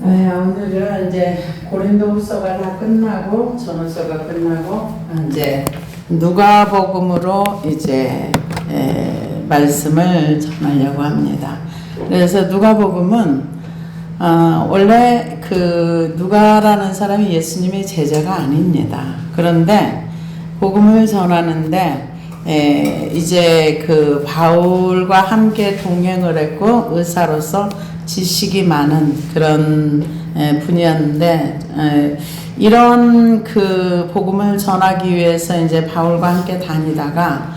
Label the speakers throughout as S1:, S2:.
S1: 네, 오늘은 이제 고린도후서가 다 끝나고 전후서가 끝나고 이제 누가복음으로 이제 말씀을 전하려고 합니다. 그래서 누가복음은 원래 그 누가라는 사람이 예수님의 제자가 아닙니다. 그런데 복음을 전하는데 이제 그 바울과 함께 동행을 했고 의사로서 지식이 많은 그런 분이었는데 이런 그 복음을 전하기 위해서 이제 바울과 함께 다니다가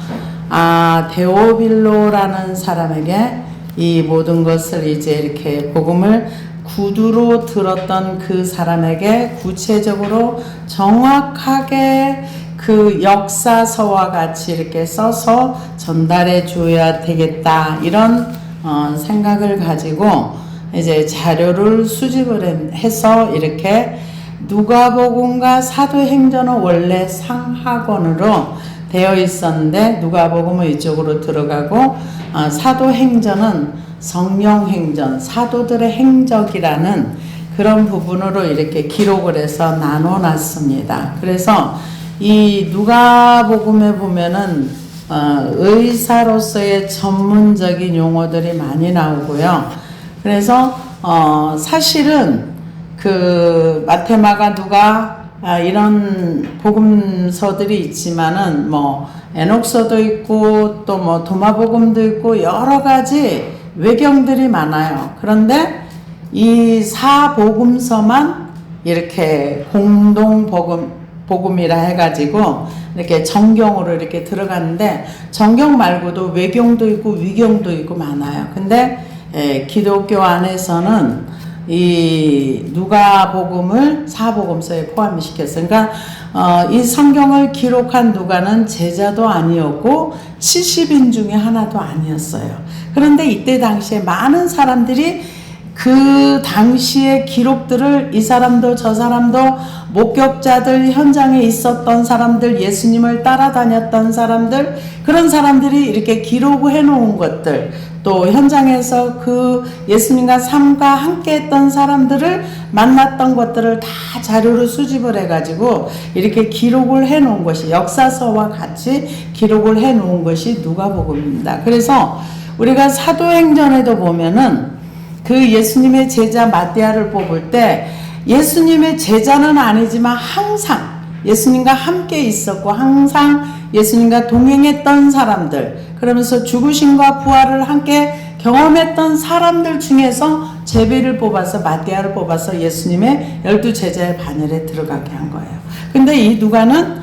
S1: 데오빌로라는 사람에게 이 모든 것을 이제 이렇게 복음을 구두로 들었던 그 사람에게 구체적으로 정확하게 그 역사서와 같이 이렇게 써서 전달해 줘야 되겠다 이런 생각을 가지고 이제 자료를 수집을 해서 이렇게 누가복음과 사도행전은 원래 상하권으로 되어 있었는데 누가복음은 이쪽으로 들어가고 사도행전은 성령행전, 사도들의 행적이라는 그런 부분으로 이렇게 기록을 해서 나눠 놨습니다. 그래서 이 누가복음에 보면은 의사로서의 전문적인 용어들이 많이 나오고요. 그래서 사실은 그 마태, 마가, 누가 이런 복음서들이 있지만은 뭐 에녹서도 있고 또 뭐 도마복음도 있고 여러 가지 외경들이 많아요. 그런데 이 사복음서만 이렇게 공동 복음이라 해가지고 이렇게 정경으로 이렇게 들어가는데 정경 말고도 외경도 있고 위경도 있고 많아요. 근데 기독교 안에서는 이 누가복음을 사복음서에 포함시켰어요. 그러니까 이 성경을 기록한 누가는 제자도 아니었고 70인 중에 하나도 아니었어요. 그런데 이때 당시에 많은 사람들이 그 당시의 기록들을 이 사람도 저 사람도 목격자들, 현장에 있었던 사람들, 예수님을 따라다녔던 사람들, 그런 사람들이 이렇게 기록을 해놓은 것들, 또 현장에서 그 예수님과 삶과 함께 했던 사람들을 만났던 것들을 다 자료로 수집을 해가지고 이렇게 기록을 해놓은 것이 역사서와 같이 기록을 해놓은 것이 누가복음입니다. 그래서 우리가 사도행전에도 보면은 그 예수님의 제자 마띠아를 뽑을 때 예수님의 제자는 아니지만 항상 예수님과 함께 있었고 항상 예수님과 동행했던 사람들, 그러면서 죽으심과 부활을 함께 경험했던 사람들 중에서 제비를 뽑아서 마띠아를 뽑아서 예수님의 12제자의 반열에 들어가게 한 거예요. 근데 이 누가는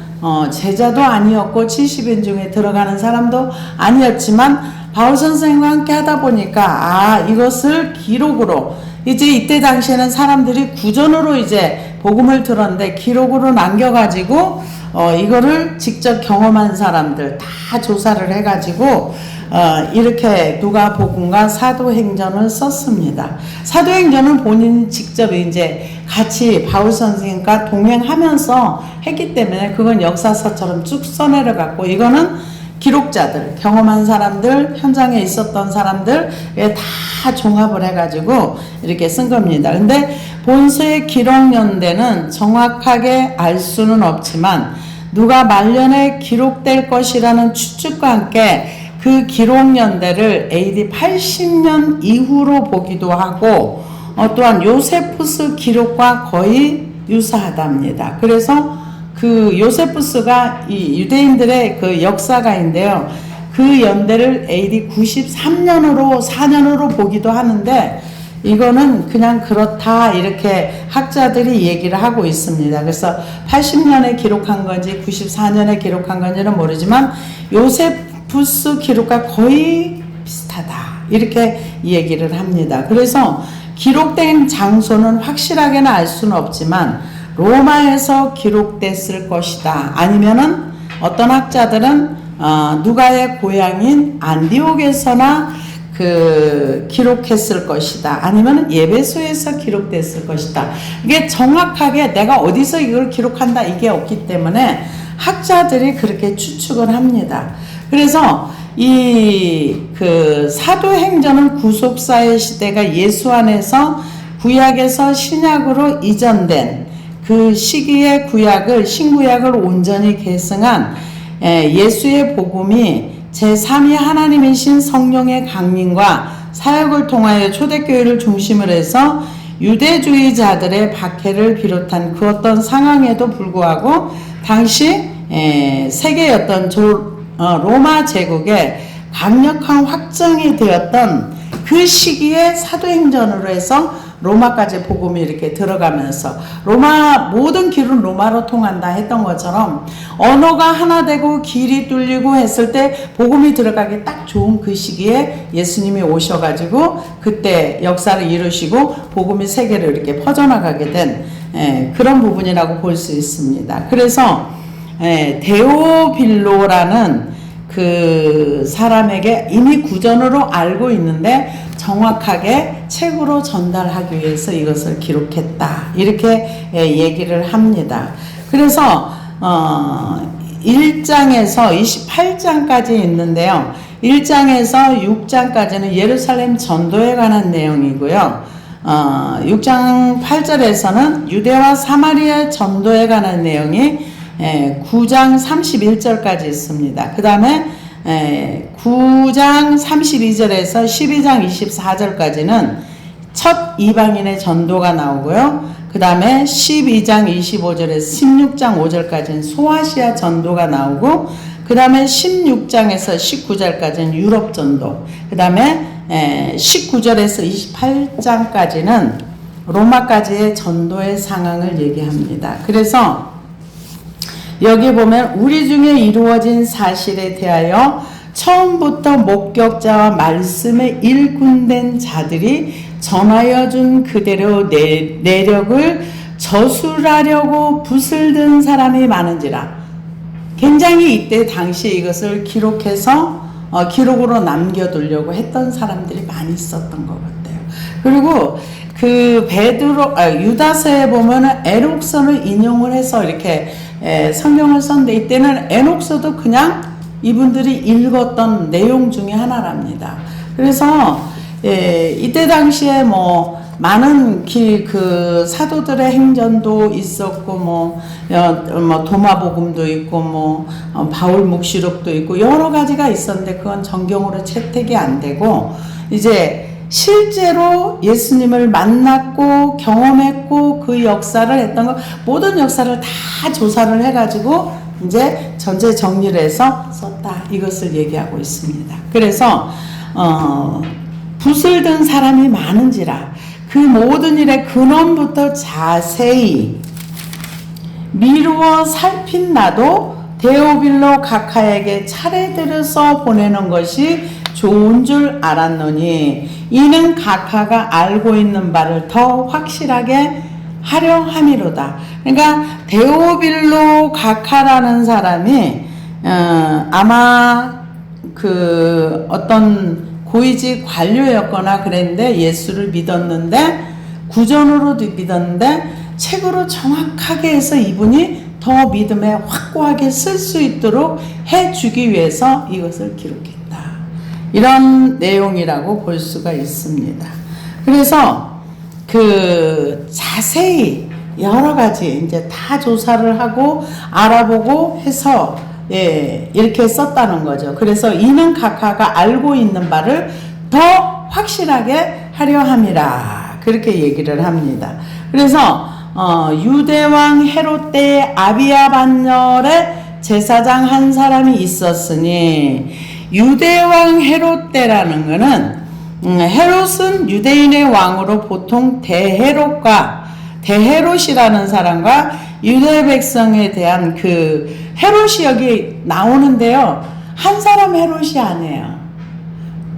S1: 제자도 아니었고 70인 중에 들어가는 사람도 아니었지만 바울 선생님과 함께 하다 보니까 이것을 기록으로 이제 이때 당시에는 사람들이 구전으로 이제 복음을 들었는데 기록으로 남겨가지고 이거를 직접 경험한 사람들 다 조사를 해가지고 이렇게 누가복음과 사도행전을 썼습니다. 사도행전은 본인이 직접 이제 같이 바울 선생님과 동행하면서 했기 때문에 그건 역사서처럼 쭉 써내려갔고 이거는 기록자들, 경험한 사람들, 현장에 있었던 사람들 다 종합을 해가지고 이렇게 쓴 겁니다. 근데 본서의 기록 연대는 정확하게 알 수는 없지만 누가 말년에 기록될 것이라는 추측과 함께 그 기록 연대를 AD 80년 이후로 보기도 하고 또한 요세푸스 기록과 거의 유사하답니다. 그래서 그 요세푸스가 이 유대인들의 그 역사가인데요. 그 연대를 AD 93년으로 4년으로 보기도 하는데 이거는 그냥 그렇다 이렇게 학자들이 얘기를 하고 있습니다. 그래서 80년에 기록한 건지 94년에 기록한 건지는 모르지만 요세푸스 기록과 거의 비슷하다 이렇게 얘기를 합니다. 그래서 기록된 장소는 확실하게는 알 수는 없지만 로마에서 기록됐을 것이다. 아니면은 어떤 학자들은 누가의 고향인 안디옥에서나 그 기록했을 것이다. 아니면은 예배소에서 기록됐을 것이다. 이게 정확하게 내가 어디서 이걸 기록한다 이게 없기 때문에 학자들이 그렇게 추측을 합니다. 그래서 이 그 사도행전은 구속사의 시대가 예수 안에서 구약에서 신약으로 이전된 그 시기의 구약을 신구약을 온전히 계승한 예수의 복음이 제3위 하나님이신 성령의 강림과 사역을 통하여 초대교회를 중심으로 해서 유대주의자들의 박해를 비롯한 그 어떤 상황에도 불구하고 당시 세계였던 로마 제국의 강력한 확정이 되었던 그 시기에 사도행전으로 해서 로마까지 복음이 이렇게 들어가면서 로마 모든 길은 로마로 통한다 했던 것처럼 언어가 하나 되고 길이 뚫리고 했을 때 복음이 들어가기 딱 좋은 그 시기에 예수님이 오셔가지고 그때 역사를 이루시고 복음이 세계로 이렇게 퍼져나가게 된 그런 부분이라고 볼 수 있습니다. 그래서 데오빌로라는 그 사람에게 이미 구전으로 알고 있는데 정확하게 책으로 전달하기 위해서 이것을 기록했다. 이렇게 얘기를 합니다. 그래서 1장에서 28장까지 있는데요. 1장에서 6장까지는 예루살렘 전도에 관한 내용이고요. 6장 8절에서는 유대와 사마리아 전도에 관한 내용이 9장 31절까지 있습니다. 그 다음에 9장 32절에서 12장 24절까지는 첫 이방인의 전도가 나오고요. 그 다음에 12장 25절에서 16장 5절까지는 소아시아 전도가 나오고 그 다음에 16장에서 19절까지는 유럽 전도, 그 다음에 19절에서 28장까지는 로마까지의 전도의 상황을 얘기합니다. 그래서 여기 보면 우리 중에 이루어진 사실에 대하여 처음부터 목격자와 말씀에 일꾼된 자들이 전하여 준 그대로 내력을 저술하려고 붓을 든 사람이 많은지라. 굉장히 이때 당시 이것을 기록해서 기록으로 남겨두려고 했던 사람들이 많이 있었던 것 같아요. 그리고 그 유다서에 보면은 에녹서를 인용을 해서 이렇게 성경을 썼는데 이때는 에녹서도 그냥 이분들이 읽었던 내용 중에 하나랍니다. 그래서 이때 당시에 뭐 많은 그 사도들의 행전도 있었고 도마복음도 있고 바울 묵시록도 있고 여러 가지가 있었는데 그건 정경으로 채택이 안 되고 이제 실제로 예수님을 만났고 경험했고 그 역사를 했던 거 모든 역사를 다 조사를 해가지고 이제 전체 정리를 해서 썼다 이것을 얘기하고 있습니다. 그래서 붓을 든 사람이 많은지라 그 모든 일의 근원부터 자세히 미루어 살핀 나도 데오빌로 각하에게 차례대로 써 보내는 것이 좋은 줄 알았노니 이는 각하가 알고 있는 바를 더 확실하게 하려 함이로다. 그러니까 데오빌로 각하라는 사람이 아마 그 어떤 고위직 관료였거나 그랬는데 예수를 믿었는데 구전으로도 믿었는데 책으로 정확하게 해서 이분이 더 믿음에 확고하게 쓸 수 있도록 해주기 위해서 이것을 기록했다. 이런 내용이라고 볼 수가 있습니다. 그래서 그 자세히 여러 가지 이제 다 조사를 하고 알아보고 해서 이렇게 썼다는 거죠. 그래서 이는 각하가 알고 있는 바를 더 확실하게 하려 함이라 그렇게 얘기를 합니다. 그래서 유대왕 헤롯 때에 아비야 반열에 제사장 한 사람이 있었으니 유대왕 헤롯 때라는 것은 헤롯은 유대인의 왕으로 보통 대헤롯이라는 사람과 유대 백성에 대한 그 헤롯이 여기 나오는데요. 한 사람 헤롯이 아니에요.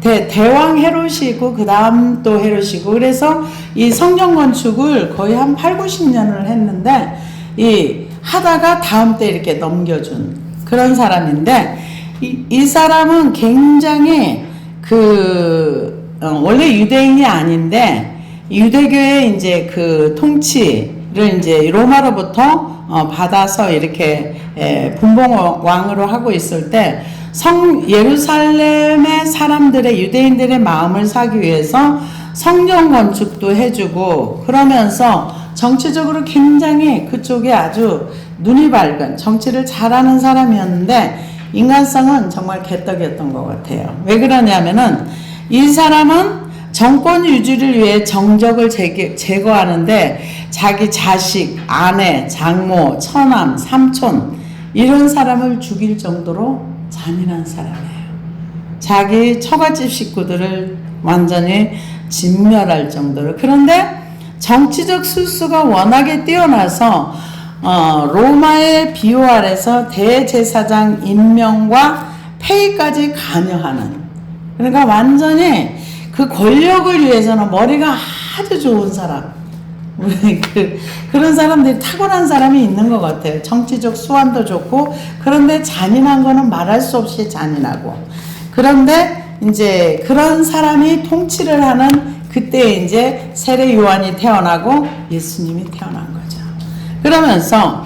S1: 대왕 헤롯이 있고 그 다음 또 헤롯이고 그래서 이 성전 건축을 거의 한 8, 90년을 했는데 이 하다가 다음 때 이렇게 넘겨준 그런 사람인데 이 사람은 굉장히 원래 유대인이 아닌데 유대교의 이제 그 통치를 이제 로마로부터 받아서 이렇게 분봉 왕으로 하고 있을 때 예루살렘의 사람들의 유대인들의 마음을 사기 위해서 성전 건축도 해주고 그러면서 정치적으로 굉장히 그쪽에 아주 눈이 밝은 정치를 잘하는 사람이었는데 인간성은 정말 개떡이었던 것 같아요. 왜 그러냐면은 이 사람은 정권 유지를 위해 정적을 제거하는데 자기 자식, 아내, 장모, 처남, 삼촌 이런 사람을 죽일 정도로 잔인한 사람이에요. 자기 처갓집 식구들을 완전히 진멸할 정도로. 그런데 정치적 술수가 워낙에 뛰어나서 로마의 비호 아래서 대제사장 임명과 폐위까지 관여하는, 그러니까 완전히 그 권력을 위해서는 머리가 아주 좋은 사람, 그런 사람들이 탁월한 사람이 있는 것 같아요. 정치적 수완도 좋고, 그런데 잔인한 거는 말할 수 없이 잔인하고. 그런데 이제 그런 사람이 통치를 하는 그때 이제 세례 요한이 태어나고 예수님이 태어난 거죠. 그러면서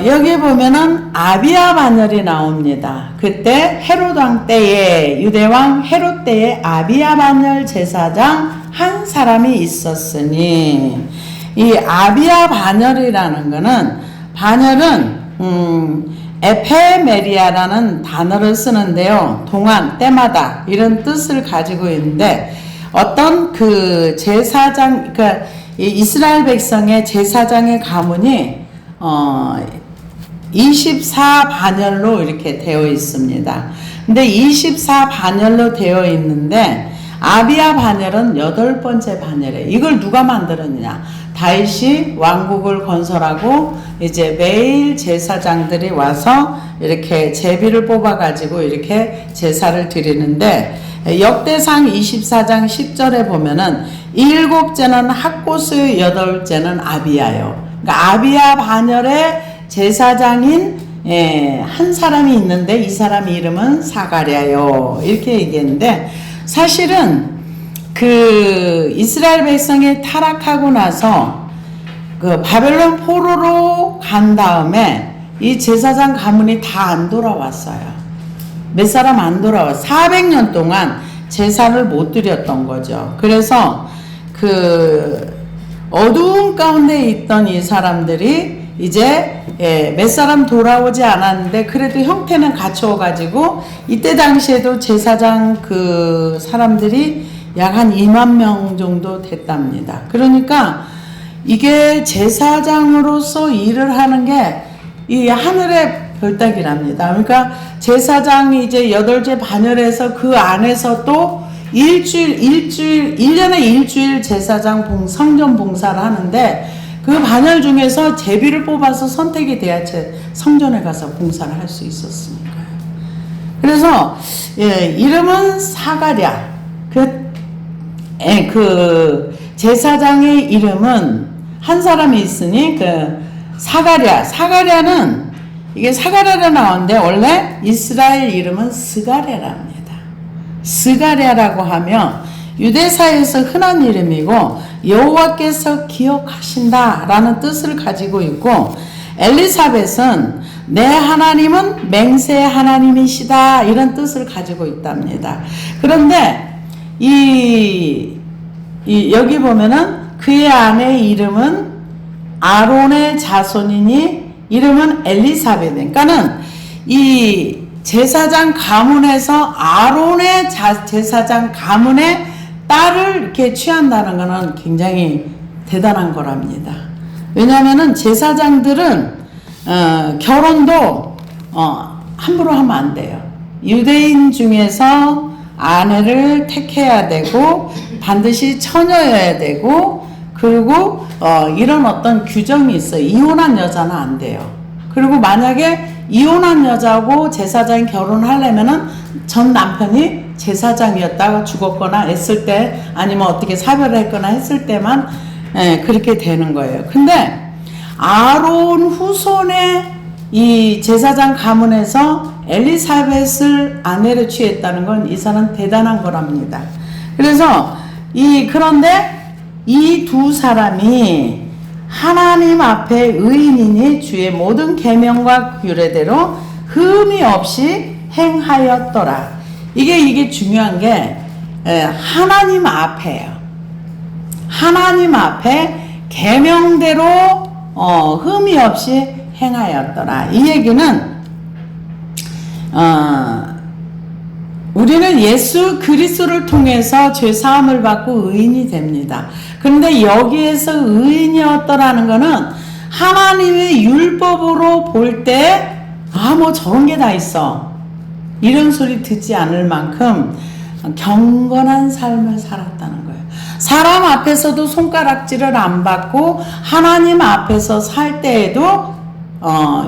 S1: 여기 보면은 아비야 반열이 나옵니다. 그때 헤롯 왕 때에, 유대왕 헤롯 때에 아비야 반열 제사장 한 사람이 있었으니, 이 아비야 반열이라는 거는, 반열은 에페메리아라는 단어를 쓰는데요. 동안, 때마다 이런 뜻을 가지고 있는데, 어떤 그 제사장, 그러니까 이스라엘 백성의 제사장의 가문이 24반열로 이렇게 되어 있습니다. 근데 24반열로 되어 있는데 아비야 반열은 8번째 반열이에요. 이걸 누가 만들었느냐? 다윗이 왕국을 건설하고 이제 매일 제사장들이 와서 이렇게 제비를 뽑아가지고 이렇게 제사를 드리는데, 역대상 24장 10절에 보면은 7째는 학고스, 8째는 아비야요. 그러니까 아비야 반열의 제사장인 한 사람이 있는데 이 사람 이름은 사가랴요. 이렇게 얘기했는데, 사실은 그 이스라엘 백성이 타락하고 나서 그 바벨론 포로로 간 다음에 이 제사장 가문이 다 안 돌아왔어요. 몇 사람 안 돌아와. 400년 동안 제사를 못 드렸던 거죠. 그래서 그 어두운 가운데 있던 이 사람들이 이제 몇 사람 돌아오지 않았는데 그래도 형태는 갖추어가지고, 이때 당시에도 제사장 그 사람들이 약 한 2만 명 정도 됐답니다. 그러니까 이게 제사장으로서 일을 하는 게 이 하늘의 별따기랍니다. 그러니까 제사장이 이제 8째 반열에서 그 안에서 또 1년에 일주일 제사장 성전 봉사를 하는데, 그 반열 중에서 제비를 뽑아서 선택이 돼야 성전에 가서 봉사를 할 수 있었으니까요. 그래서 이름은 사가랴. 그 제사장의 이름은 한 사람이 있으니 그 사가랴는 이게 사가랴로 나오는데 원래 이스라엘 이름은 스가랴랍니다. 스가랴라고 하면 유대사에서 흔한 이름이고 여호와께서 기억하신다라는 뜻을 가지고 있고, 엘리사벳은 내 하나님은 맹세의 하나님이시다 이런 뜻을 가지고 있답니다. 그런데 여기 보면은 그의 아내의 이름은 아론의 자손이니 이름은 엘리사벳. 그러니까는 이 제사장 가문에서 아론의 제사장 가문의 딸을 이렇게 취한다는 것은 굉장히 대단한 거랍니다. 왜냐하면은 제사장들은 결혼도 함부로 하면 안 돼요. 유대인 중에서 아내를 택해야 되고 반드시 처녀여야 되고, 그리고 이런 어떤 규정이 있어요. 이혼한 여자는 안 돼요. 그리고 만약에 이혼한 여자하고 제사장이 결혼하려면은 전 남편이 제사장이었다가 죽었거나 했을 때, 아니면 어떻게 사별을 했거나 했을 때만 그렇게 되는 거예요. 근데 아론 후손의 이 제사장 가문에서 엘리사벳을 아내로 취했다는 건 이 사람 대단한 거랍니다. 그래서 그런데 이 두 사람이 하나님 앞에 의인이니 주의 모든 계명과 규례대로 흠이 없이 행하였더라. 이게 중요한 게, 하나님 앞에요. 하나님 앞에 계명대로 흠이 없이 행하였더라. 이 얘기는 우리는 예수 그리스도를 통해서 죄 사함을 받고 의인이 됩니다. 그런데 여기에서 의인이었더라는 것은 하나님의 율법으로 볼 때 뭐 저런 게 다 있어, 이런 소리 듣지 않을 만큼 경건한 삶을 살았다는 거예요. 사람 앞에서도 손가락질을 안 받고 하나님 앞에서 살 때에도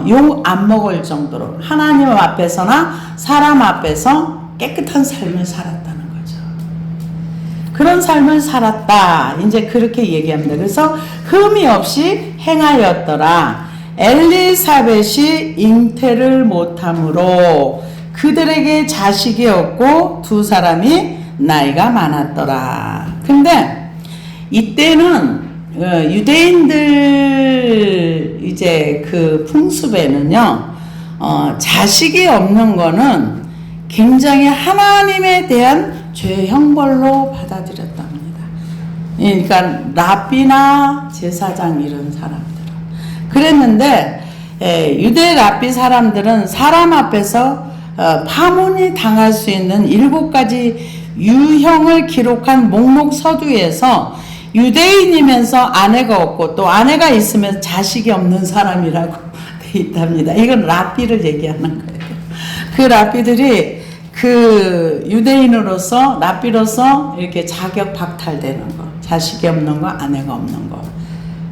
S1: 욕 안 먹을 정도로 하나님 앞에서나 사람 앞에서 깨끗한 삶을 살았다는 거죠. 그런 삶을 살았다, 이제 그렇게 얘기합니다. 그래서 흠이 없이 행하였더라. 엘리사벳이 잉태를 못함으로 그들에게 자식이 없고 두 사람이 나이가 많았더라. 근데 이때는 유대인들 이제 그 풍습에는요, 자식이 없는 거는 굉장히 하나님에 대한 죄 형벌로 받아들였답니다. 그러니까 랍비나 제사장 이런 사람들은 그랬는데, 유대 랍비 사람들은 사람 앞에서 파문이 당할 수 있는 7가지 유형을 기록한 목록 서두에서 유대인이면서 아내가 없고 또 아내가 있으면 자식이 없는 사람이라고 돼 있답니다. 이건 랍비를 얘기하는 거예요. 그 랍비들이 그 유대인으로서 랍비로서 이렇게 자격 박탈되는 거, 자식이 없는 거, 아내가 없는 거,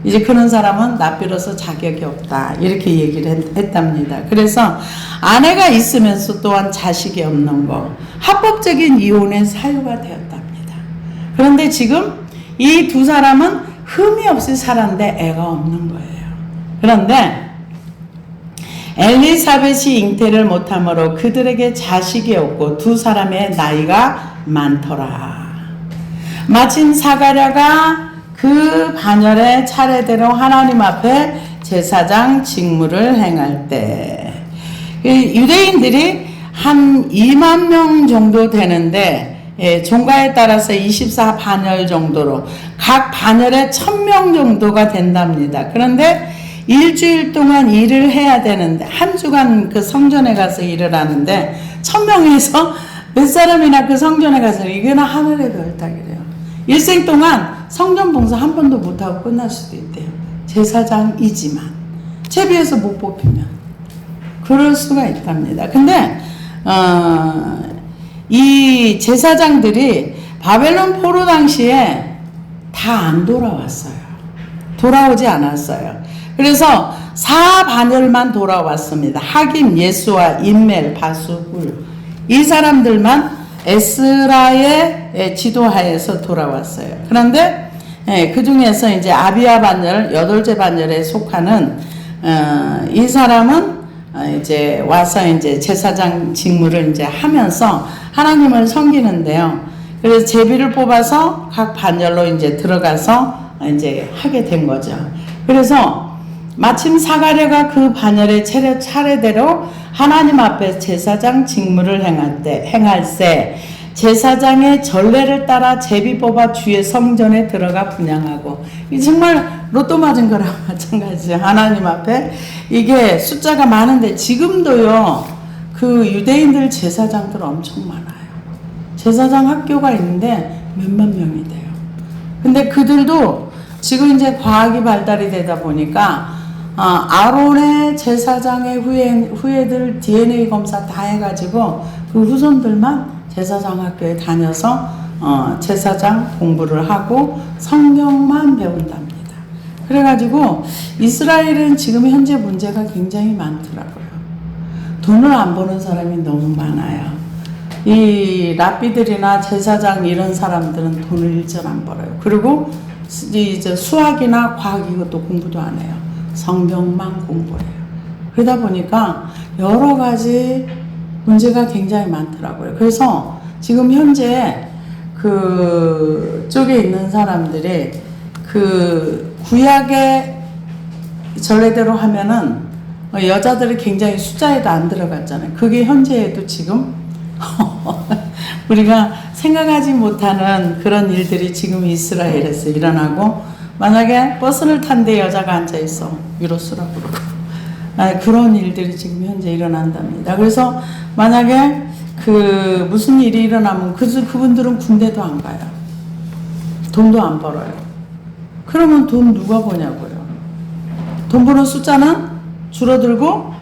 S1: 이제 그런 사람은 랍비로서 자격이 없다, 이렇게 얘기를 했답니다. 그래서 아내가 있으면서 또한 자식이 없는 거, 합법적인 이혼의 사유가 되었답니다. 그런데 지금 이 두 사람은 흠이 없이 살았는데 애가 없는 거예요. 그런데 엘리사벳이 잉태를 못함으로 그들에게 자식이 없고 두 사람의 나이가 많더라. 마침 사가랴가 그 반열의 차례대로 하나님 앞에 제사장 직무를 행할 때, 유대인들이 한 2만 명 정도 되는데, 종가에 따라서 24반열 정도로 각 반열에 1000명 정도가 된답니다. 그런데 일주일 동안 일을 해야 되는데, 한 주간 그 성전에 가서 일을 하는데 1000명에서 몇 사람이나 그 성전에 가서, 이거는 하늘의 별따기래요. 일생 동안 성전 봉사 한 번도 못하고 끝날 수도 있대요. 제사장이지만 채비에서 못 뽑히면 그럴 수가 있답니다. 근데 이 제사장들이 바벨론 포로 당시에 다 안 돌아왔어요. 돌아오지 않았어요. 그래서 4반열만 돌아왔습니다. 하김, 예수와 인멜, 바수, 훌, 이 사람들만 에스라의 지도하에서 돌아왔어요. 그런데 그 중에서 이제 아비야 반열, 8째 반열에 속하는 이 사람은 이제 와서 이제 제사장 직무를 이제 하면서 하나님을 섬기는데요. 그래서 제비를 뽑아서 각 반열로 이제 들어가서 이제 하게 된 거죠. 그래서 마침 사가랴가 그 반열의 차례대로 하나님 앞에 제사장 직무를 행할 때 제사장의 전례를 따라 제비 뽑아 주의 성전에 들어가 분향하고, 이 정말 로또 맞은 거랑 마찬가지예요. 하나님 앞에 이게 숫자가 많은데 지금도요, 그 유대인들 제사장들 엄청 많아요. 제사장 학교가 있는데 몇만 명이 돼요. 근데 그들도 지금 이제 과학이 발달이 되다 보니까 아론의 제사장의 후예들 DNA 검사 다 해가지고 그 후손들만 제사장 학교에 다녀서 제사장 공부를 하고 성경만 배운답니다. 그래가지고 이스라엘은 지금 현재 문제가 굉장히 많더라고요. 돈을 안 버는 사람이 너무 많아요. 이 랍비들이나 제사장 이런 사람들은 돈을 일절 안 벌어요. 그리고 이제 수학이나 과학 이것도 공부도 안 해요. 성경만 공부해요. 그러다 보니까 여러 가지 문제가 굉장히 많더라고요. 그래서 지금 현재 그 쪽에 있는 사람들이 그 구약의 전례대로 하면은 여자들이 굉장히 숫자에도 안 들어갔잖아요. 그게 현재에도 지금 우리가 생각하지 못하는 그런 일들이 지금 이스라엘에서 일어나고, 만약에 버스를 탄데 여자가 앉아있어. 위로 쓰라고 그러고. 그런 일들이 지금 현재 일어난답니다. 그래서 만약에 무슨 일이 일어나면 그분들은 군대도 안 가요. 돈도 안 벌어요. 그러면 돈 누가 버냐고요. 돈 버는 숫자는 줄어들고,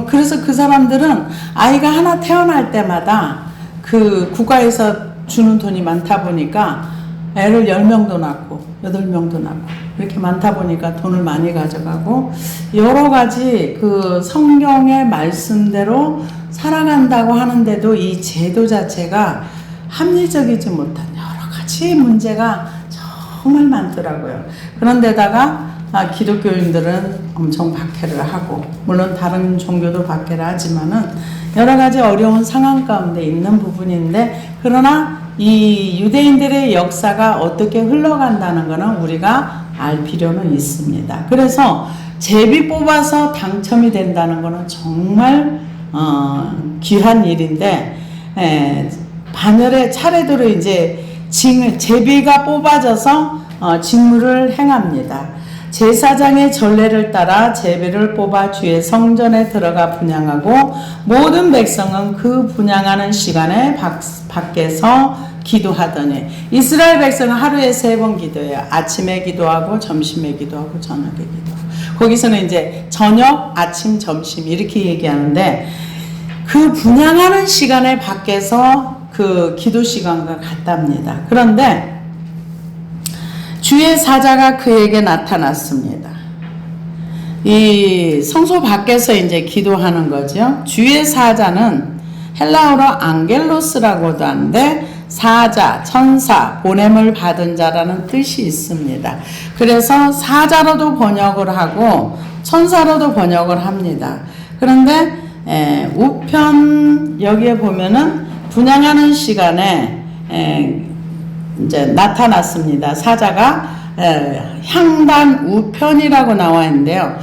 S1: 그래서 그 사람들은 아이가 하나 태어날 때마다 그 국가에서 주는 돈이 많다 보니까 애를 10명도 낳고 8명도 낳고 이렇게 많다 보니까 돈을 많이 가져가고, 여러 가지 그 성경의 말씀대로 살아간다고 하는데도 이 제도 자체가 합리적이지 못한 여러 가지 문제가 정말 많더라고요. 그런데다가 기독교인들은 엄청 박해를 하고, 물론 다른 종교도 박해를 하지만은 여러 가지 어려운 상황 가운데 있는 부분인데, 그러나 이 유대인들의 역사가 어떻게 흘러간다는 것은 우리가 알 필요는 있습니다. 그래서 제비 뽑아서 당첨이 된다는 것은 정말 귀한 일인데, 반열에 차례대로 이제 제비가 뽑아져서 직무를 행합니다. 제사장의 전례를 따라 제비를 뽑아 주의 성전에 들어가 분향하고, 모든 백성은 그 분향하는 시간에 밖에서 기도하더니, 이스라엘 백성은 하루에 3번 기도해요. 아침에 기도하고, 점심에 기도하고, 저녁에 기도하고. 거기서는 이제 저녁, 아침, 점심 이렇게 얘기하는데, 그 분향하는 시간에 밖에서 그 기도 시간과 같답니다. 그런데 주의 사자가 그에게 나타났습니다. 이 성소 밖에서 이제 기도하는 거죠. 주의 사자는 헬라어로 앙겔로스라고도 하는데, 사자, 천사, 보냄을 받은 자라는 뜻이 있습니다. 그래서 사자로도 번역을 하고 천사로도 번역을 합니다. 그런데 우편 여기에 보면은 분향하는 시간에 이제 나타났습니다. 사자가 향단 우편이라고 나와 있는데요.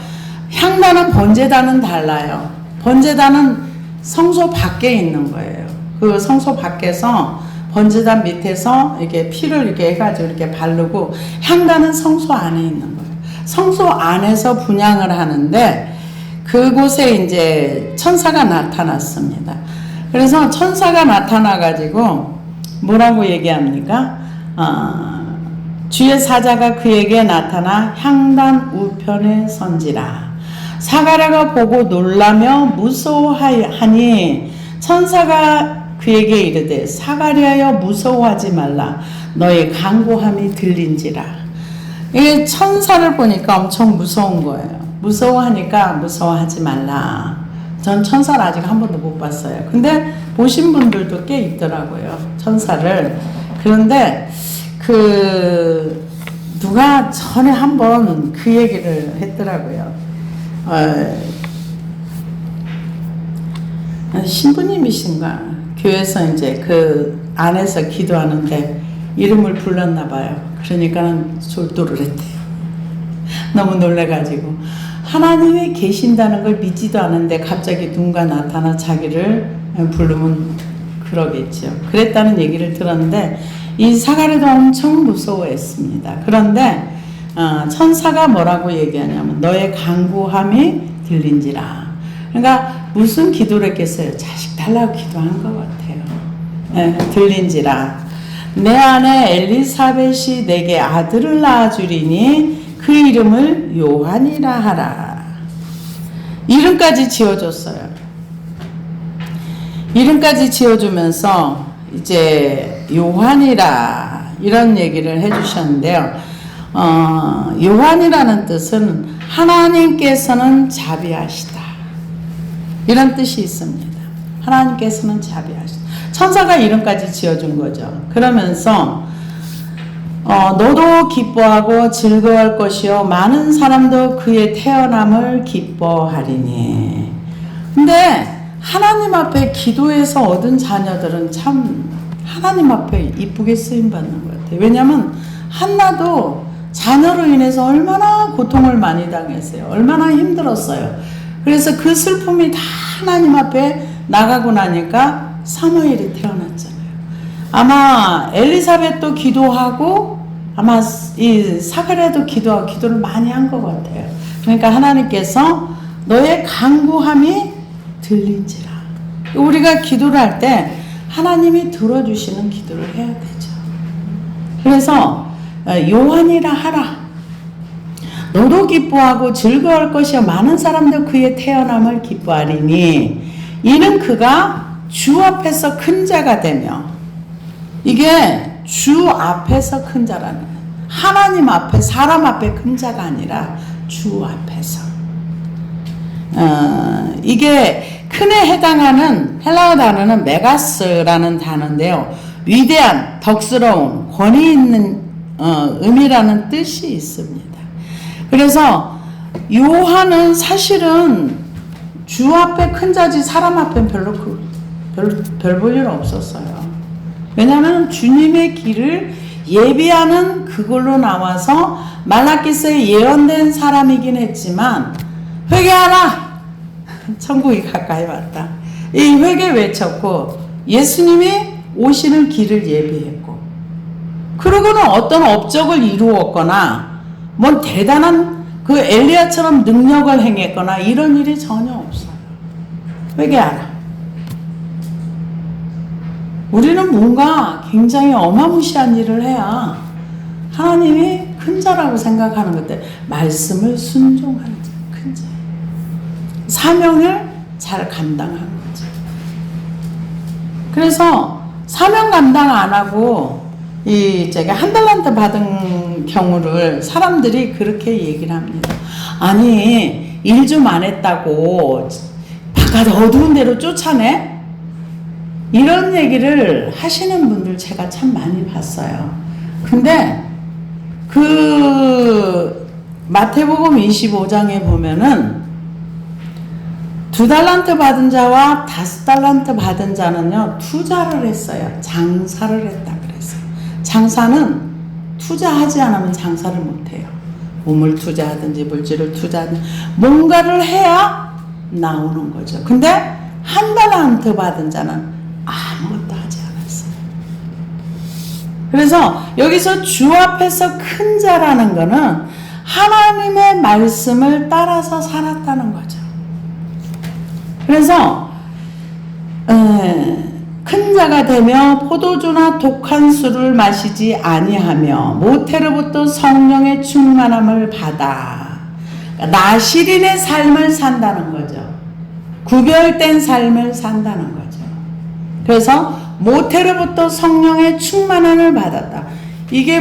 S1: 향단은 번제단은 달라요. 번제단은 성소 밖에 있는 거예요. 그 성소 밖에서 번제단 밑에서 이렇게 피를 이렇게 해가지고 이렇게 바르고, 향단은 성소 안에 있는 거예요. 성소 안에서 분향을 하는데, 그곳에 이제 천사가 나타났습니다. 그래서 천사가 나타나가지고 뭐라고 얘기합니까? 주의 사자가 그에게 나타나 향단 우편에 선지라. 사가랴가 보고 놀라며 무서워하니, 천사가 그에게 이르되 사가랴여 무서워하지 말라. 너의 간구함이 들린지라. 이게 천사를 보니까 엄청 무서운 거예요. 무서워하니까 무서워하지 말라. 전 천사를 아직 한 번도 못 봤어요. 근데 보신 분들도 꽤 있더라고요, 천사를. 그런데 누가 전에 한번 그 얘기를 했더라고요. 신부님이신가? 교회에서 이제 그 안에서 기도하는데 이름을 불렀나 봐요. 그러니까는 졸도를 했대요. 너무 놀래가지고. 하나님이 계신다는 걸 믿지도 않은데 갑자기 누군가 나타나 자기를 부르면 그러겠죠. 그랬다는 얘기를 들었는데, 이 사가랴도 엄청 무서워했습니다. 그런데 천사가 뭐라고 얘기하냐면 너의 간구함이 들린지라. 그러니까 무슨 기도를 했겠어요? 자식 달라고 기도한 것 같아요. 들린지라. 내 아내 엘리사벳이 내게 아들을 낳아주리니 그 이름을 요한이라 하라. 이름까지 지어줬어요. 이름까지 지어주면서 이제 요한이라 이런 얘기를 해주셨는데요. 요한이라는 뜻은 하나님께서는 자비하시다, 이런 뜻이 있습니다. 하나님께서는 자비하시다. 천사가 이름까지 지어준 거죠. 그러면서 너도 기뻐하고 즐거워할 것이요 많은 사람도 그의 태어남을 기뻐하리니. 근데 하나님 앞에 기도해서 얻은 자녀들은 참 하나님 앞에 이쁘게 쓰임받는 것 같아요. 왜냐하면 한나도 자녀로 인해서 얼마나 고통을 많이 당했어요. 얼마나 힘들었어요. 그래서 그 슬픔이 다 하나님 앞에 나가고 나니까 사무엘이 태어났잖아요. 아마 엘리사벳도 기도하고 아마 이 사가랴도 기도하고 기도를 많이 한 것 같아요. 그러니까 하나님께서 너의 간구함이 들린지라. 우리가 기도를 할 때 하나님이 들어주시는 기도를 해야 되죠. 그래서 요한이라 하라. 너도 기뻐하고 즐거울 것이요 많은 사람들 그의 태어남을 기뻐하리니 이는 그가 주 앞에서 큰 자가 되며, 이게 주 앞에서 큰 자라는 거예요. 하나님 앞에, 사람 앞에 큰 자가 아니라 주 앞에서. 이게 큰에 해당하는 헬라어 단어는 메가스라는 단어인데요. 위대한, 덕스러운, 권위 있는 의미라는 뜻이 있습니다. 그래서 요한은 사실은 주 앞에 큰 자지 사람 앞엔 별로 별 볼 일 없었어요. 왜냐하면 주님의 길을 예비하는 그걸로 나와서 말라기서에 예언된 사람이긴 했지만 회개하라! 천국이 가까이 왔다. 이 회개 외쳤고 예수님이 오시는 길을 예비했고, 그러고는 어떤 업적을 이루었거나 뭔 대단한 그 엘리야처럼 능력을 행했거나 이런 일이 전혀 없어요. 회개하라. 우리는 뭔가 굉장히 어마무시한 일을 해야 하나님이 큰 자라고 생각하는 것들, 말씀을 순종하는 자, 큰 자. 사명을 잘 감당하는 거죠. 그래서 사명 감당 안 하고 제가 한 달란트 받은 경우를 사람들이 그렇게 얘기를 합니다. 아니, 일 좀 안 했다고 바깥 어두운 데로 쫓아내? 이런 얘기를 하시는 분들 제가 참 많이 봤어요. 근데 마태복음 25장에 보면은 2달란트 받은 자와 5달란트 받은 자는요, 투자를 했어요. 장사를 했다 그랬어요. 장사는 투자하지 않으면 장사를 못해요. 몸을 투자하든지 물질을 투자하든지 뭔가를 해야 나오는 거죠. 근데 1달란트 받은 자는 아무것도 하지 않았어요. 그래서 여기서 주 앞에서 큰 자라는 거는 하나님의 말씀을 따라서 살았다는 거죠. 그래서 큰 자가 되며 포도주나 독한 술을 마시지 아니하며 모태로부터 성령의 충만함을 받아 나시린의 삶을 산다는 거죠. 구별된 삶을 산다는 거죠. 그래서 모태로부터 성령의 충만함을 받았다. 이게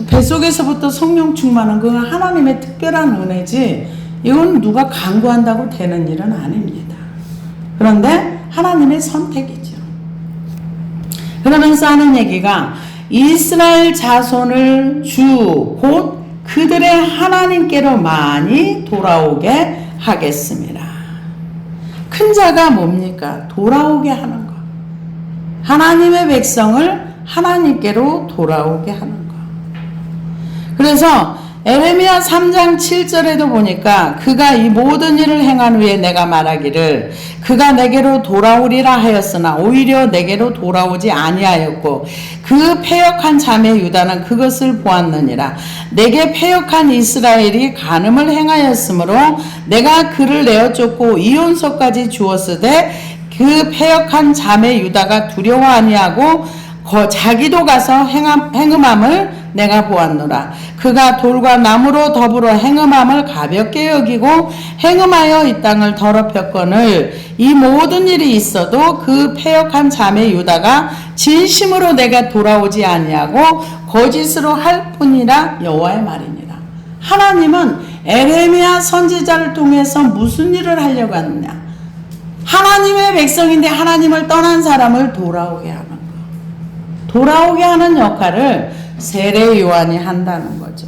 S1: 뱃속에서부터 성령 충만한 그건 하나님의 특별한 은혜지, 이건 누가 강구한다고 되는 일은 아닙니다. 그런데 하나님의 선택이죠. 그러면서 하는 얘기가 이스라엘 자손을 주 곧 그들의 하나님께로 많이 돌아오게 하겠습니다. 큰 자가 뭡니까? 돌아오게 하는 것. 하나님의 백성을 하나님께로 돌아오게 하는 것. 그래서 에레미야 3장 7절에도 보니까 그가 이 모든 일을 행한 후에 내가 말하기를 그가 내게로 돌아오리라 하였으나 오히려 내게로 돌아오지 아니하였고 그 패역한 자매 유다는 그것을 보았느니라. 내게 패역한 이스라엘이 간음을 행하였으므로 내가 그를 내어 쫓고 이혼서까지 주었으되 그 패역한 자매 유다가 두려워 아니하고 자기도 가서 행음함을 내가 보았노라. 그가 돌과 나무로 더불어 행음함을 가볍게 여기고 행음하여 이 땅을 더럽혔거늘 이 모든 일이 있어도 그 패역한 자매 유다가 진심으로 내가 돌아오지 아니하고 거짓으로 할 뿐이라 여호와의 말이니라. 하나님은 에레미야 선지자를 통해서 무슨 일을 하려고 하느냐? 하나님의 백성인데 하나님을 떠난 사람을 돌아오게 하는 거. 돌아오게 하는 역할을 세례 요한이 한다는 거죠.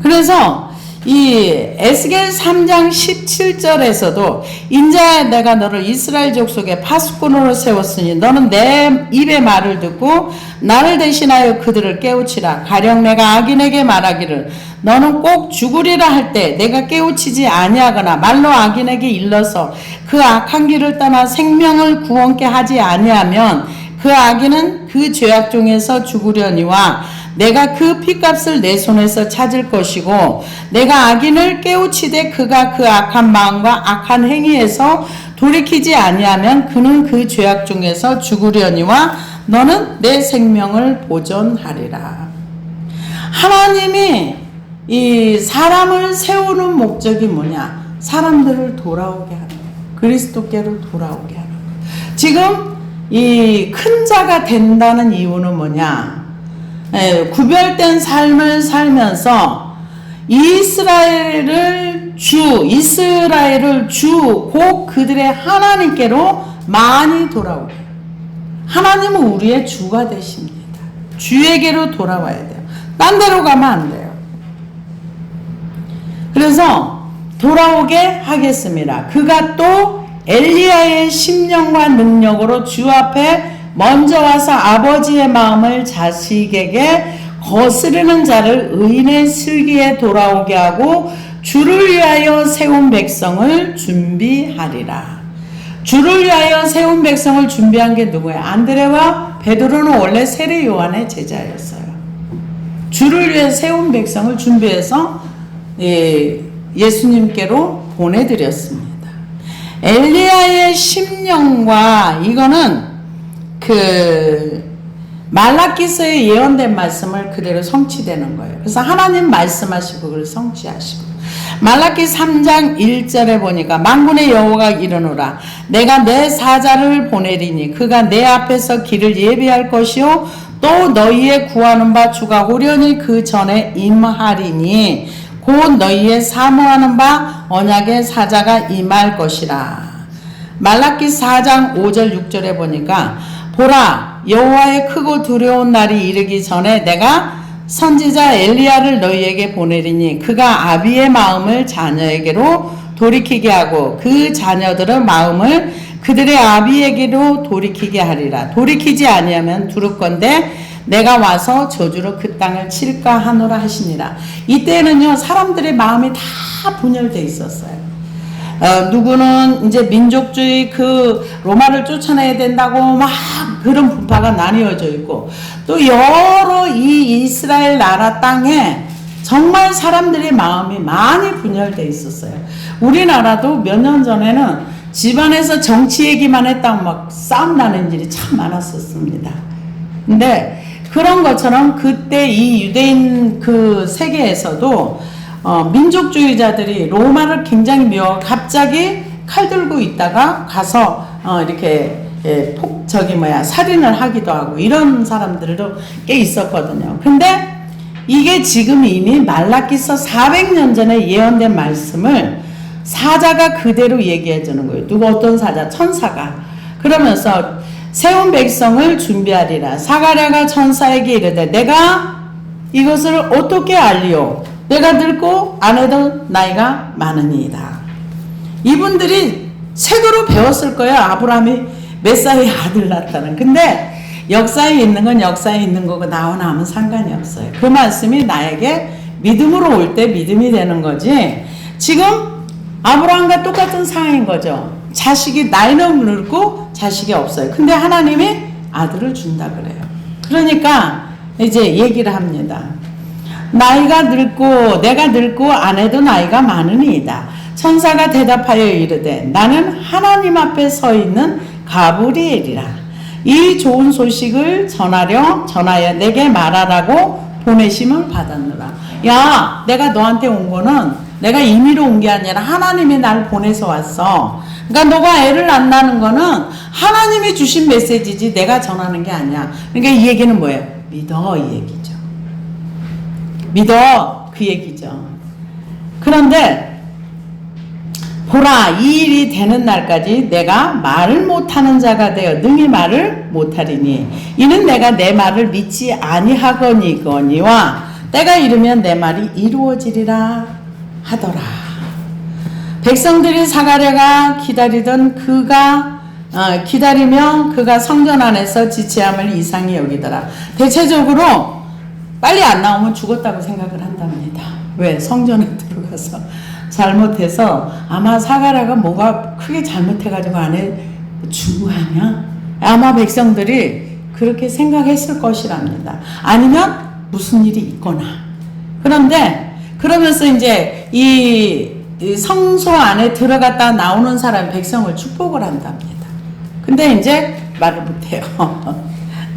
S1: 그래서 이 에스겔 3장 17절에서도 인자 내가 너를 이스라엘 족속의 파수꾼으로 세웠으니 너는 내 입의 말을 듣고 나를 대신하여 그들을 깨우치라. 가령 내가 악인에게 말하기를 너는 꼭 죽으리라 할 때 내가 깨우치지 아니하거나 말로 악인에게 일러서 그 악한 길을 떠나 생명을 구원케 하지 아니하면 그 악인은 그 죄악 중에서 죽으려니와 내가 그 핏값을 내 손에서 찾을 것이고 내가 악인을 깨우치되 그가 그 악한 마음과 악한 행위에서 돌이키지 아니하면 그는 그 죄악 중에서 죽으려니와 너는 내 생명을 보존하리라. 하나님이 이 사람을 세우는 목적이 뭐냐? 사람들을 돌아오게 하는 거예요. 그리스도께로 돌아오게 하는 거예요. 지금 이 큰 자가 된다는 이유는 뭐냐? 구별된 삶을 살면서 이스라엘을 주, 곧 그들의 하나님께로 많이 돌아오게. 하나님은 우리의 주가 되십니다. 주에게로 돌아와야 돼요. 딴 데로 가면 안 돼요. 그래서 돌아오게 하겠습니다. 그가 또 엘리야의 심령과 능력으로 주 앞에 먼저 와서 아버지의 마음을 자식에게 거스르는 자를 의인의 슬기에 돌아오게 하고 주를 위하여 세운 백성을 준비하리라. 주를 위하여 세운 백성을 준비한 게 누구예요? 안드레와 베드로는 원래 세례 요한의 제자였어요. 주를 위해 세운 백성을 준비해서 예수님께로 보내드렸습니다. 엘리야의 심령과 이거는 말라기서에 예언된 말씀을 그대로 성취되는 거예요. 그래서 하나님 말씀하시고 그걸 성취하시고 말라기 3장 1절에 보니까 만군의 여호와가 이르노라 내가 내 사자를 보내리니 그가 내 앞에서 길을 예비할 것이요 또 너희의 구하는 바 주가 호련히 그 전에 임하리니 곧 너희의 사모하는 바 언약의 사자가 임할 것이라. 말라기 4장 5절 6절에 보니까 보라 여호와의 크고 두려운 날이 이르기 전에 내가 선지자 엘리야를 너희에게 보내리니 그가 아비의 마음을 자녀에게로 돌이키게 하고 그 자녀들의 마음을 그들의 아비에게로 돌이키게 하리라. 돌이키지 아니하면 두렵건대 내가 와서 저주로 그 땅을 칠까 하노라 하시니라. 이때는요 사람들의 마음이 다 분열되어 있었어요. 누구는 이제 민족주의 로마를 쫓아내야 된다고 막 그런 분파가 나뉘어져 있고 또 여러 이 이스라엘 나라 땅에 정말 사람들의 마음이 많이 분열되어 있었어요. 우리나라도 몇 년 전에는 집안에서 정치 얘기만 했다고 막 싸움 나는 일이 참 많았었습니다. 근데 그런 것처럼 그때 이 유대인 세계에서도 민족주의자들이 로마를 굉장히 미워하고 갑자기 칼 들고 있다가 가서 이렇게 살인을 하기도 하고 이런 사람들도 꽤 있었거든요. 근데 이게 지금 이미 말라기서 400년 전에 예언된 말씀을 사자가 그대로 얘기해 주는 거예요. 어떤 사자? 천사가. 그러면서 세운 백성을 준비하리라. 사가랴가 천사에게 이르되 내가 이것을 어떻게 알리오? 내가 늙고 아내도 나이가 많으니이다. 이분들이 책으로 배웠을 거예요. 아브라함이 몇 살에 아들 낳았다는. 근데 역사에 있는 건 역사에 있는 거고 나오나 하면 상관이 없어요. 그 말씀이 나에게 믿음으로 올 때 믿음이 되는 거지. 지금 아브라함과 똑같은 상황인 거죠. 자식이 나이는 늙고 자식이 없어요. 근데 하나님이 아들을 준다 그래요. 그러니까 이제 얘기를 합니다. 나이가 늙고 내가 늙고 아내도 나이가 많으니이다. 천사가 대답하여 이르되 나는 하나님 앞에 서 있는 가브리엘이라. 이 좋은 소식을 전하여 내게 말하라고 보내심을 받았노라. 야, 내가 너한테 온 거는 내가 임의로 온 게 아니라 하나님이 날 보내서 왔어. 그러니까 너가 애를 안 낳는 거는 하나님이 주신 메시지지 내가 전하는 게 아니야. 그러니까 이 얘기는 뭐예요? 믿어, 이 얘기죠. 믿어, 그 얘기죠. 그런데 보라, 이 일이 되는 날까지 내가 말을 못하는 자가 되어 능히 말을 못하리니 이는 내가 내 말을 믿지 아니하거니와 때가 이르면 내 말이 이루어지리라 하더라. 백성들이 사가랴가 기다리던 기다리며 그가 성전 안에서 지체함을 이상히 여기더라. 대체적으로 빨리 안 나오면 죽었다고 생각을 한답니다. 왜? 성전에 들어가서 잘못해서 아마 사가랴가 뭐가 크게 잘못해가지고 안에 중요하냐? 아마 백성들이 그렇게 생각했을 것이랍니다. 아니면 무슨 일이 있거나. 그런데 그러면서 이제 이 성소 안에 들어갔다 나오는 사람 백성을 축복을 한답니다. 근데 이제 말을 못해요.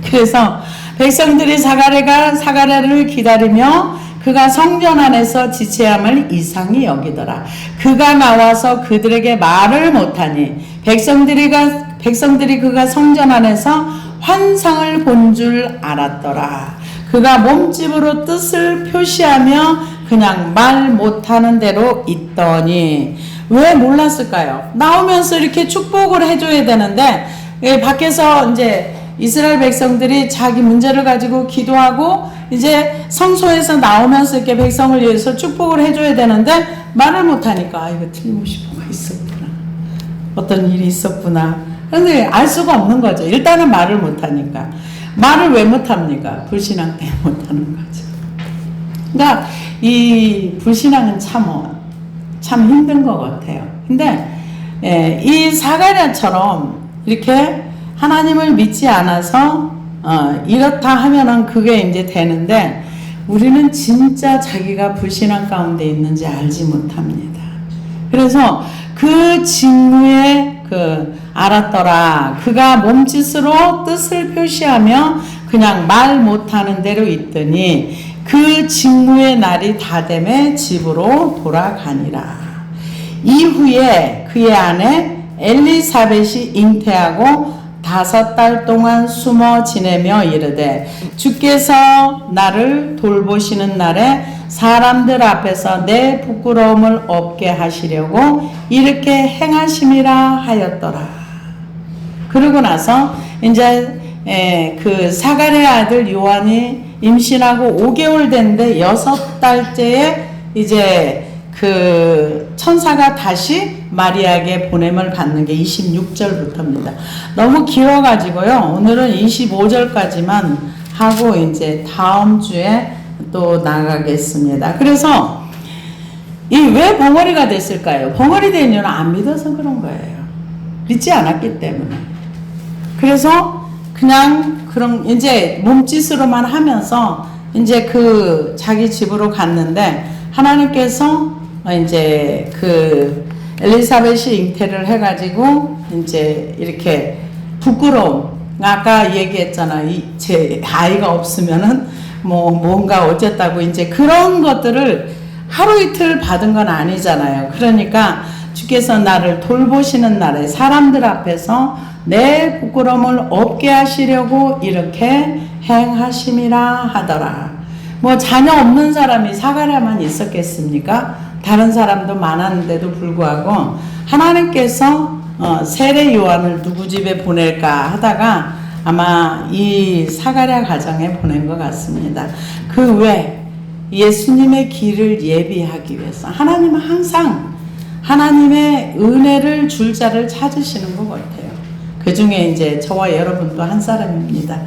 S1: 그래서 백성들이 사가랴를 기다리며 그가 성전 안에서 지체함을 이상히 여기더라. 그가 나와서 그들에게 말을 못하니 백성들이 그가 성전 안에서 환상을 본 줄 알았더라. 그가 몸집으로 뜻을 표시하며 그냥 말 못하는 대로 있더니 왜 몰랐을까요? 나오면서 이렇게 축복을 해줘야 되는데 밖에서 이제 이스라엘 백성들이 자기 문제를 가지고 기도하고 이제 성소에서 나오면서 이렇게 백성을 위해서 축복을 해줘야 되는데 말을 못하니까 이거 틀림없이 뭐가 있었구나. 어떤 일이 있었구나. 그런데 알 수가 없는 거죠. 일단은 말을 못하니까. 말을 왜 못합니까? 불신앙 때문에 못하는 거죠. 그러니까 이 불신앙은 참 힘든 것 같아요. 근데 이 사가랴처럼 이렇게 하나님을 믿지 않아서 이렇다 하면은 그게 이제 되는데 우리는 진짜 자기가 불신앙 가운데 있는지 알지 못합니다. 그래서 그 직무에 알았더라. 그가 몸짓으로 뜻을 표시하며 그냥 말 못하는 대로 있더니 그 직무의 날이 다 되매 집으로 돌아가니라. 이후에 그의 아내 엘리사벳이 잉태하고 5달 동안 숨어 지내며 이르되 주께서 나를 돌보시는 날에 사람들 앞에서 내 부끄러움을 없게 하시려고 이렇게 행하심이라 하였더라. 그러고 나서 이제 그 사가랴 아들 요한이 임신하고 5개월 됐는데 6달째에 이제 그 천사가 다시 마리아에게 보냄을 받는 게 26절부터입니다. 너무 길어가지고요. 오늘은 25절까지만 하고 이제 다음 주에 또 나가겠습니다. 그래서 이 왜 벙어리가 됐을까요? 벙어리 된 이유는 안 믿어서 그런 거예요. 믿지 않았기 때문에. 그래서 그냥 그런 이제 몸짓으로만 하면서 이제 그 자기 집으로 갔는데 하나님께서 이제 그 엘리사벳이 잉태를 해가지고 이제 이렇게 부끄러움, 아까 얘기했잖아. 제 아이가 없으면은 뭐 뭔가 어쨌다고 이제 그런 것들을 하루 이틀 받은 건 아니잖아요. 그러니까 주께서 나를 돌보시는 날에 사람들 앞에서 내 부끄러움을 없게 하시려고 이렇게 행하심이라 하더라. 뭐 자녀 없는 사람이 사가랴만 있었겠습니까? 다른 사람도 많았는데도 불구하고 하나님께서 세례 요한을 누구 집에 보낼까 하다가 아마 이 사가랴 가정에 보낸 것 같습니다. 그 외 예수님의 길을 예비하기 위해서 하나님은 항상 하나님의 은혜를 줄 자를 찾으시는 것 같아요. 그 중에 이제 저와 여러분도 한 사람입니다.